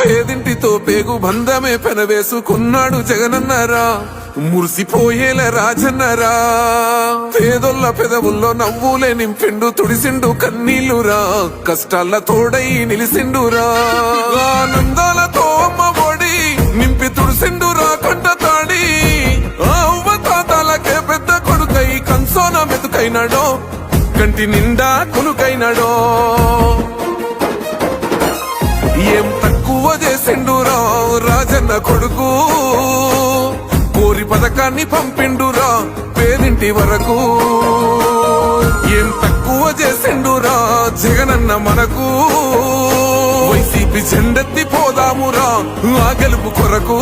పేదింటితో పేగు బంధమే పెనవేసుకున్నాడు జగనన్నరా, మురిసిపోయేల రాజన్నరా. పేదొల్ల పెదవుల్లో నవ్వులే నింపిండు, తుడిసిండు కన్నీళ్లురా, కష్టాల తోడై నిలిసిండురా. ఆనందాలతో అమ్మ ఒడి నింపి తుడిసిండురా కంట తాడి. అవ్వ తాతాలకే పెద్ద కొడుకై కంసోన మెతుకైనాడో, కంటి నిండా కొనుకైనాడో. ఏం తక్కువ చేసిండురా రాజన్న కొడుకు, కోరి పథకాన్ని పంపిండురా పేదింటి వరకు. ఏం తక్కువ చేసిండురా జగనన్న మనకు, వైసీపీ జెండెత్తి పోదామురా ఆ గెలుపు కొరకు.